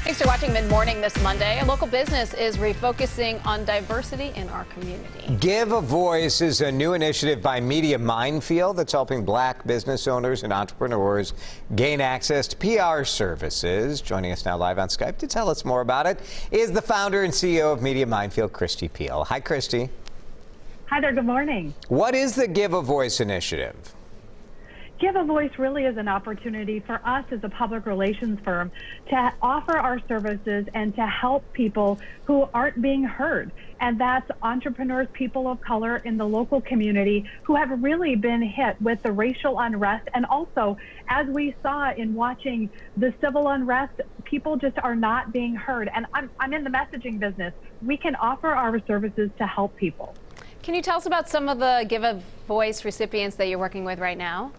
Thanks for watching Mid-Morning this Monday. A local business is refocusing on diversity in our community. Give a Voice is a new initiative by Media Minefield that's helping black business owners and entrepreneurs gain access to PR services. Joining us now live on Skype to tell us more about it is the founder and CEO of Media Minefield, Christy Peel. Hi, Christy. Hi there. Good morning. What is the Give a Voice initiative? Give a Voice really is an opportunity for us as a public relations firm to offer our services and to help people who aren't being heard. And that's entrepreneurs, people of color in the local community who have really been hit with the racial unrest. And also, as we saw in watching the civil unrest, people just are not being heard. And I'm in the messaging business. We can offer our services to help people. Can you tell us about some of the Give a Voice recipients that you're working with right now?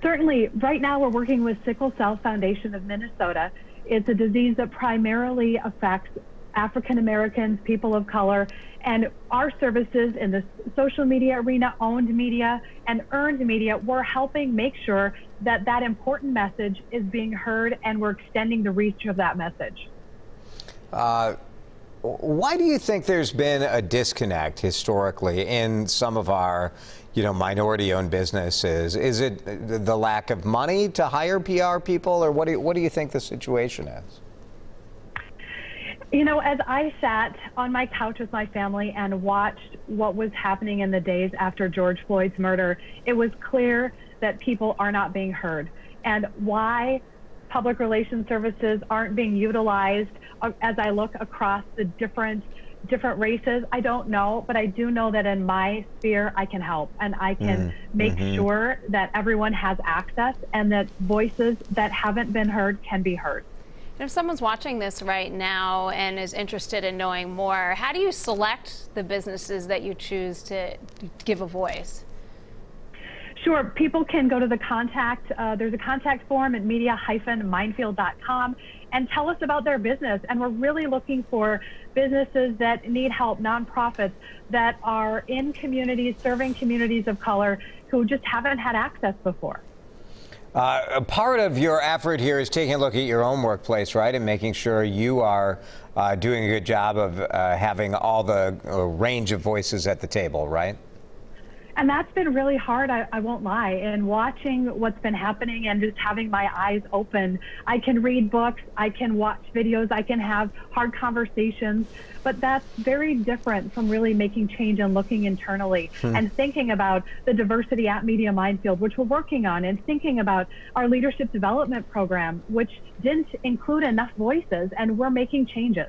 Certainly. Right now we're working with Sickle Cell Foundation of Minnesota. It's a disease that primarily affects African Americans, people of color, and our services in the social media arena, owned media and earned media, we're helping make sure that that important message is being heard and we're extending the reach of that message. Why do you think there's been a disconnect historically in some of our, minority-owned businesses? Is it the lack of money to hire PR people, or what do you think the situation is? As I sat on my couch with my family and watched what was happening in the days after George Floyd's murder, it was clear that people are not being heard. And why public relations services aren't being utilized as I look across the different races, I don't know, but I do know that in my sphere I can help and I can make sure that everyone has access and that voices that haven't been heard can be heard. And if someone's watching this right now and is interested in knowing more, how do you select the businesses that you choose to give a voice? Sure. People can go to the contact, there's a contact form at media-minefield.com and tell us about their business. And we're really looking for businesses that need help, nonprofits that are in communities, serving communities of color who just haven't had access before. A part of your effort here is taking a look at your own workplace, right, and making sure you are doing a good job of having all the range of voices at the table, right? And that's been really hard, I won't lie. And watching what's been happening and just having my eyes open, I can read books, I can watch videos, I can have hard conversations, but that's very different from really making change and looking internally and thinking about the diversity at Media Minefield, which we're working on, and thinking about our leadership development program, which didn't include enough voices, and we're making changes.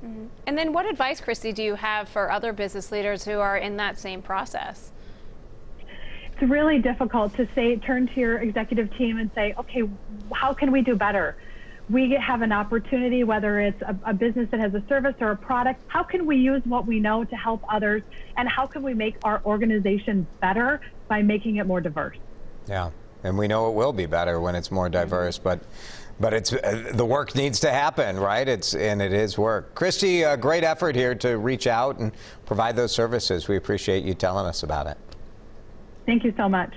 And then what advice, Christy, do you have for other business leaders who are in that same process? It's really difficult to turn to your executive team and say, okay, how can we do better? We have an opportunity, whether it's a business that has a service or a product, how can we use what we know to help others? And how can we make our organization better by making it more diverse? Yeah, and we know it will be better when it's more diverse, but it's the work needs to happen, right? It is work. Christy, a great effort here to reach out and provide those services. We appreciate you telling us about it. Thank you so much.